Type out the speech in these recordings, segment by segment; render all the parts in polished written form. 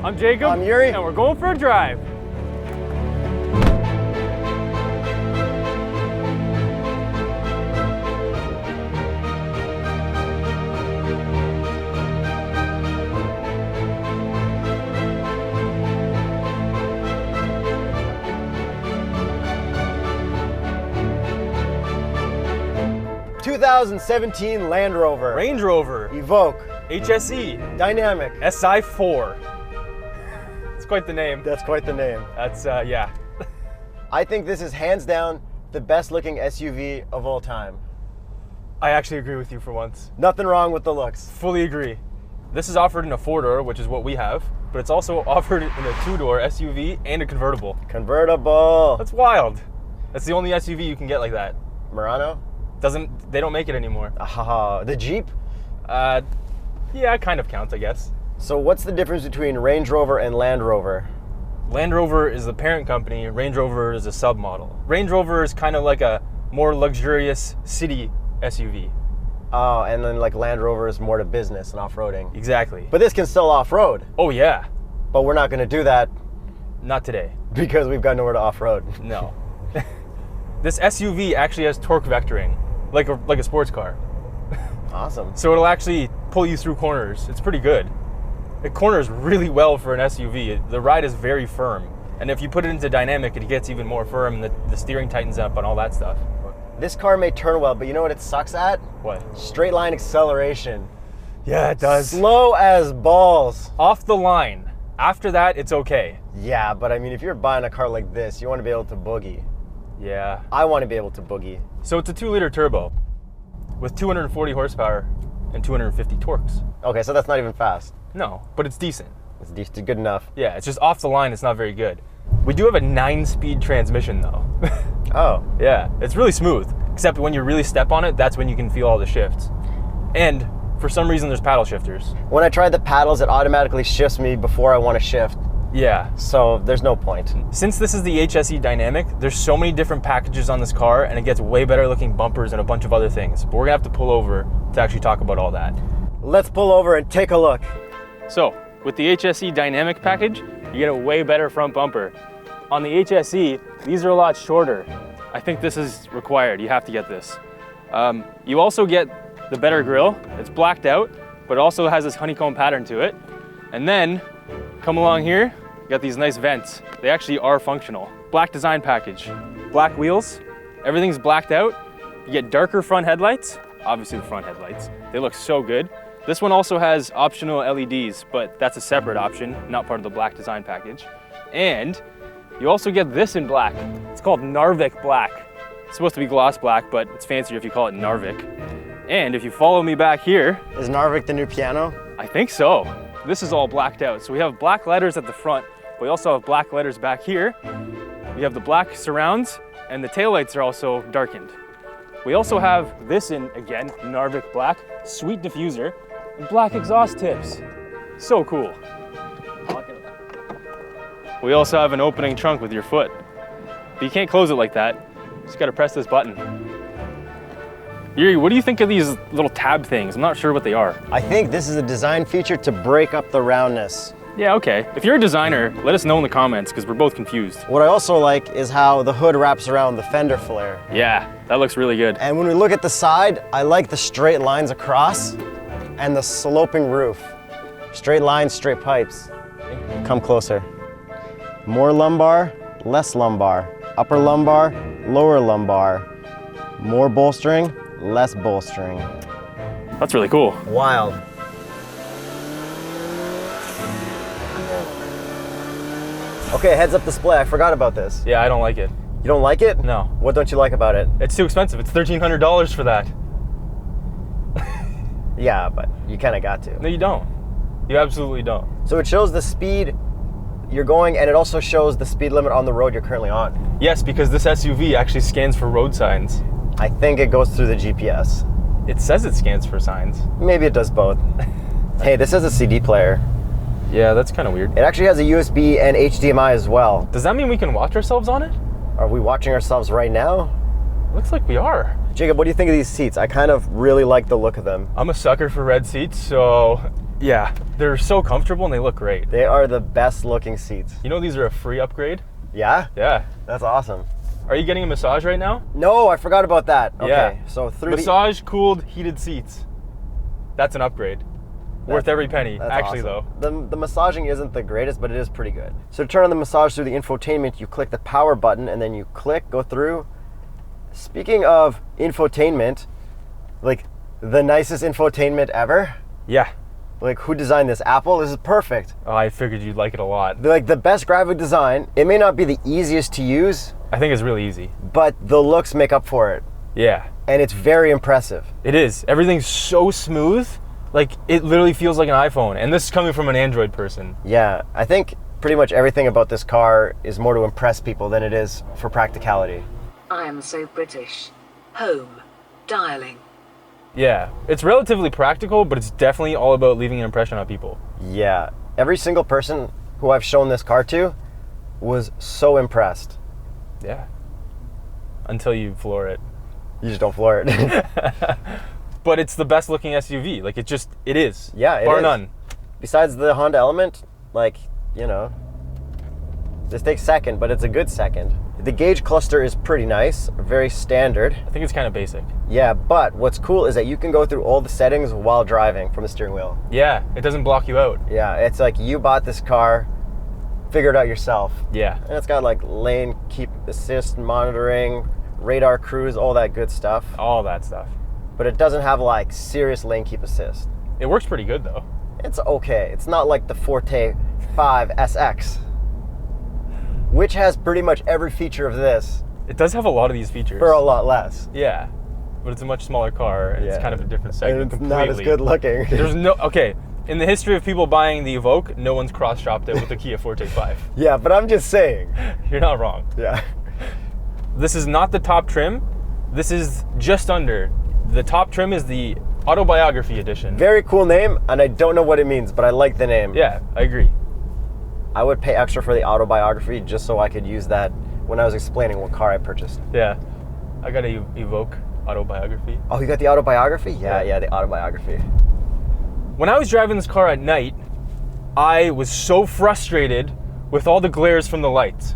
I'm Jacob. I'm Yuri. And we're going for a drive. ...2017 Land Rover. Range Rover. Evoque. Hse Dynamic. Si4. It's quite the name. That's quite the name. That's, yeah. I think this is hands down the best looking SUV of all time. I actually agree with you for once. Nothing wrong with the looks. Fully agree. This is offered in a 4-door, which is what we have, but it's also offered in a 2-door SUV and a convertible. Convertible. That's wild. That's the only SUV you can get like that. Murano? They don't make it anymore. The Jeep? Yeah, it kind of counts, I guess. So what's the difference between Range Rover and Land Rover? Land Rover is the parent company, Range Rover is a sub-model. Range Rover is kind of like a more luxurious city SUV. Oh, and then like Land Rover is more to business and off-roading. Exactly. But this can still off-road. Oh yeah. But we're not going to do that Not today. because we've got nowhere to off-road. No. This SUV actually has torque vectoring, like a sports car. Awesome. So it'll actually pull you through corners. It's pretty good. It corners really well for an SUV. The ride is very firm. And if you put it into dynamic, it gets even more firm, and the steering tightens up and all that stuff. This car may turn well, but you know what it sucks at? What? Straight line acceleration. Yeah, it does. Slow as balls. Off the line. After that, it's okay. Yeah, but I mean, if you're buying a car like this, you want to be able to boogie. Yeah. I want to be able to boogie. So it's a 2-liter turbo with 240 horsepower and 250 torques. Okay, so that's not even fast. No, but it's decent. It's decent, good enough. Yeah, it's just off the line, it's not very good. We do have a 9-speed transmission though. Oh. Yeah, it's really smooth. Except when you really step on it, that's when you can feel all the shifts. And for some reason, there's paddle shifters. When I try the paddles, it automatically shifts me before I want to shift. Yeah. So there's no point. Since this is the Hse Dynamic, there's so many different packages on this car, and it gets way better looking bumpers and a bunch of other things. But we're gonna have to pull over to actually talk about all that. Let's pull over and take a look. So, with the Hse Dynamic Package, you get a way better front bumper. On the Hse, these are a lot shorter. I think this is required, you have to get this. You also get the better grille. It's blacked out, but it also has this honeycomb pattern to it. And then, come along here, you got these nice vents. They actually are functional. Black design package, black wheels, everything's blacked out. You get darker front headlights, obviously the front headlights. They look so good. This one also has optional LEDs, but that's a separate option, not part of the black design package. And you also get this in black. It's called Narvik Black. It's supposed to be gloss black, but it's fancier if you call it Narvik. And if you follow me back here, Is Narvik the new piano? I think so. This is all blacked out. So we have black letters at the front, but we also have black letters back here. We have the black surrounds, and the taillights are also darkened. We also have this in, again, Narvik Black, sweet diffuser, and black exhaust tips. So cool. We also have an opening trunk with your foot, but you can't close it like that. You just gotta press this button. Yuri, what do you think of these little tab things? I'm not sure what they are. I think this is a design feature to break up the roundness. Yeah, okay. If you're a designer, let us know in the comments, because we're both confused. What I also like is how the hood wraps around the fender flare. Yeah, that looks really good. And when we look at the side, I like the straight lines across and the sloping roof. Straight lines, straight pipes. Come closer. More lumbar, less lumbar. Upper lumbar, lower lumbar. More bolstering, less bolstering. That's really cool. Wild. Okay, heads up display. I forgot about this. Yeah, I don't like it. You don't like it? No. What don't you like about it? It's too expensive. It's $1,300 for that. Yeah, but you kind of got to. No, you don't. You absolutely don't. So it shows the speed you're going, and it also shows the speed limit on the road you're currently on. Yes, because this SUV actually scans for road signs. I think it goes through the GPS. It says it scans for signs. Maybe it does both. Hey, this has a CD player. Yeah, that's kind of weird. It actually has a USB and HDMI as well. Does that mean we can watch ourselves on it? Are we watching ourselves right now? Looks like we are. Jacob, what do you think of these seats? I kind of really like the look of them. I'm a sucker for red seats, so Yeah, they're so comfortable and they look great. They are the best looking seats. You know these are a free upgrade? Yeah? Yeah. That's awesome. Are you getting a massage right now? No, I forgot about that. Okay, Yeah. so through massage, cooled, heated seats. That's an upgrade. Worth every penny, actually, awesome. though. The massaging isn't the greatest, but it is pretty good. So to turn on the massage through the infotainment, you click the power button and then you click, go through. Speaking of infotainment, like the nicest infotainment ever. Yeah. Like who designed this? Apple? This is perfect. Oh, I figured you'd like it a lot. They're like the best graphic design. It may not be the easiest to use, I think it's really easy. but the looks make up for it. Yeah. And it's very impressive. It is. Everything's so smooth. Like, it literally feels like an iPhone. And this is coming from an Android person. Yeah, I think pretty much everything about this car is more to impress people than it is for practicality. I am so British. Home. Dialing. Yeah. It's relatively practical, but it's definitely all about leaving an impression on people. Yeah, every single person who I've shown this car to was so impressed. Yeah. Until you floor it. You just don't floor it. But it's the best looking SUV. Like, it is. Yeah, it Bar is. none. Besides the Honda Element, like, you know, this takes second, but it's a good second. The gauge cluster is pretty nice, very standard. I think it's kind of basic. Yeah, but what's cool is that you can go through all the settings while driving from the steering wheel. Yeah, it doesn't block you out. Yeah, it's like you bought this car, figure it out yourself. Yeah. And it's got like lane keep assist monitoring, radar cruise, all that good stuff. All that stuff. But it doesn't have like serious lane keep assist. It works pretty good, though. It's okay. It's not like the Forte 5 SX, which has pretty much every feature of this It does have a lot of these features. for a lot less. Yeah. But it's a much smaller car, and it's Yeah. kind of a different segment And it's completely. not as good looking. There's no... Okay, in the history of people buying the Evoque, no one's cross-shopped it with the Kia Forte 5. Yeah, but I'm just saying. You're not wrong. Yeah. This is not the top trim. This is just under. The top trim is the Autobiography Edition. Very cool name, and I don't know what it means, but I like the name. Yeah, I agree. I would pay extra for the autobiography just so I could use that when I was explaining what car I purchased. Yeah. I got a Evoque Autobiography. Oh, you got the autobiography? Yeah. Yeah, the autobiography. When I was driving this car at night, I was so frustrated with all the glares from the lights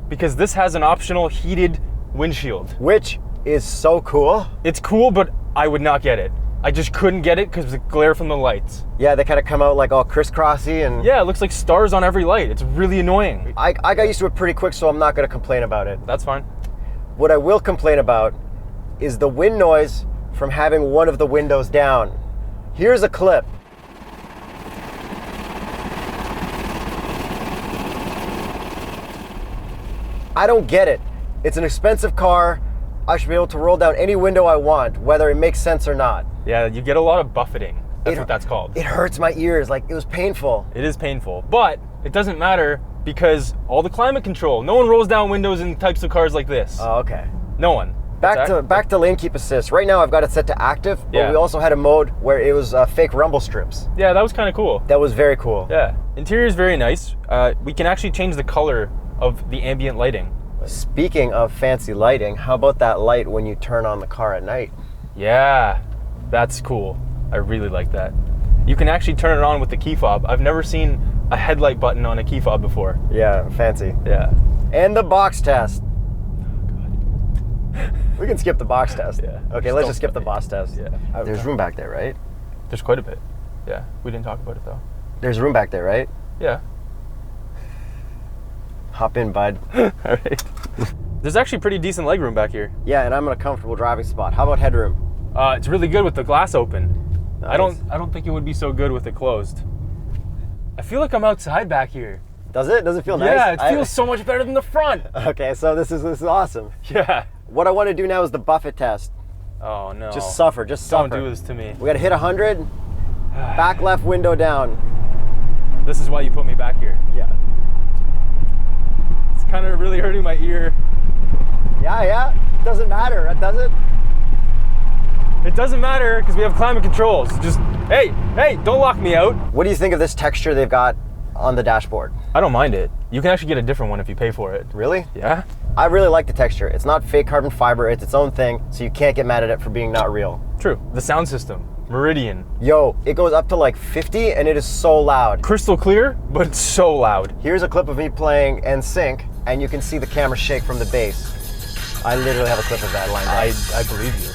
because this has an optional heated windshield. Which is so cool. It's cool, but I would not get it. I just couldn't get it because of the glare from the lights. Yeah, they kind of come out like all crisscrossy and... Yeah, it looks like stars on every light. It's really annoying. I got used to it pretty quick, so I'm not going to complain about it. That's fine. What I will complain about is the wind noise from having one of the windows down. Here's a clip. I don't get it. It's an expensive car. I should be able to roll down any window I want, whether it makes sense or not. Yeah, you get a lot of buffeting. That's what that's called. It hurts my ears. Like, it was painful. It is painful, but it doesn't matter because all the climate control. No one rolls down windows in types of cars like this. Oh, okay. No one. Back to lane keep assist. Right now I've got it set to active, but Yeah. we also had a mode where it was fake rumble strips. Yeah, that was kind of cool. That was very cool. Yeah. Interior is very nice. We can actually change the color of the ambient lighting. Speaking of fancy lighting, how about that light when you turn on the car at night? Yeah, that's cool. I really like that. You can actually turn it on with the key fob. I've never seen a headlight button on a key fob before. Yeah, fancy. Yeah. And the box test. We can skip the box test. Yeah. Okay, let's just skip the box test. Yeah. There's room back there, right? There's quite a bit. Yeah. We didn't talk about it though. There's room back there, right? Yeah. Hop in, bud. All right. There's actually pretty decent legroom back here. Yeah, and I'm in a comfortable driving spot. How about headroom? It's really good with the glass open. Nice. I don't think it would be so good with it closed. I feel like I'm outside back here. Does it? Does it feel nice? Yeah, it feels so much better than the front. Okay, so this is awesome. Yeah. What I want to do now is the Buffett test. Oh no. Just suffer, just suffer. Don't do this to me. We gotta hit 100, back left window down. This is why you put me back here. Yeah. It's kind of really hurting my ear. Yeah. Doesn't matter, does it? It doesn't matter because we have climate controls. Just, hey, don't lock me out. What do you think of this texture they've got on the dashboard? I don't mind it. You can actually get a different one if you pay for it. Really? Yeah? I really like the texture. It's not fake carbon fiber, it's its own thing, so you can't get mad at it for being not real. True. The sound system. Meridian. Yo, it goes up to like 50 and it is so loud. Crystal clear, but it's so loud. Here's a clip of me playing NSYNC, and you can see the camera shake from the bass. I literally have a clip of that lined up. I believe you.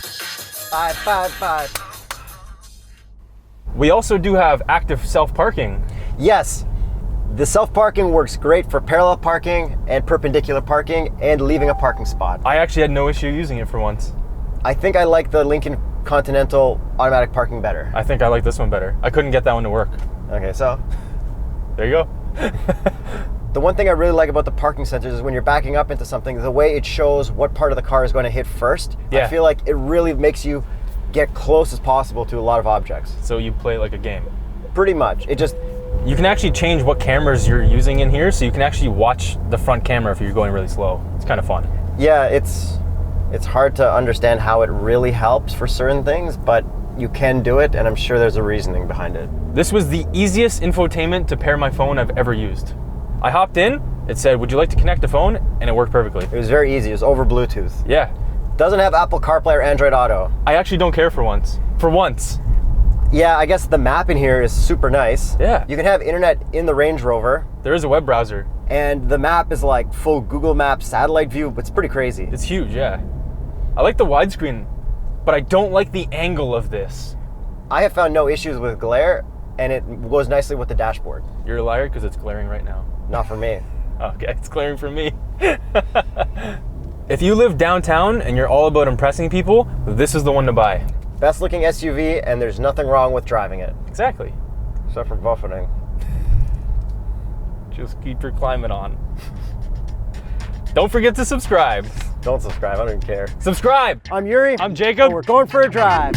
555. We also do have active self-parking. Yes, the self-parking works great for parallel parking and perpendicular parking and leaving a parking spot. I actually had no issue using it for once. I think I like the Lincoln Continental automatic parking better. I think I like this one better. I couldn't get that one to work. Okay, so There you go. the one thing I really like about the parking sensors is when you're backing up into something, the way it shows what part of the car is going to hit first. Yeah. I feel like it really makes you get close as possible to a lot of objects. So you play like a game. Pretty much. It just, You can actually change what cameras you're using in here, so you can actually watch the front camera if you're going really slow. It's kind of fun. yeah, it's hard to understand how it really helps for certain things, but you can do it, and I'm sure there's a reasoning behind it. This was the easiest infotainment to pair my phone I've ever used. I hopped in, it said, would you like to connect a phone? And it worked perfectly. It was very easy. It was over Bluetooth. Yeah. Doesn't have Apple CarPlay or Android Auto. I actually don't care for once. For once. Yeah, I guess the map in here is super nice. Yeah. You can have internet in the Range Rover, There is a web browser. and the map is like full Google Maps satellite view. It's pretty crazy. It's huge, yeah. I like the widescreen, but I don't like the angle of this. I have found no issues with glare, and it goes nicely with the dashboard. You're a liar because it's glaring right now. Not for me. Okay, it's glaring for me. If you live downtown and you're all about impressing people, this is the one to buy. Best looking SUV, and there's nothing wrong with driving it, Exactly. except for buffeting. Just keep your climate on. Don't forget to subscribe. Don't subscribe, I don't even care. Subscribe! I'm Yuri. I'm Jacob. And we're going for a drive.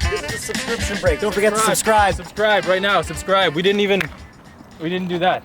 This is a subscription break. Don't forget to subscribe. Subscribe right now. Subscribe. We didn't do that.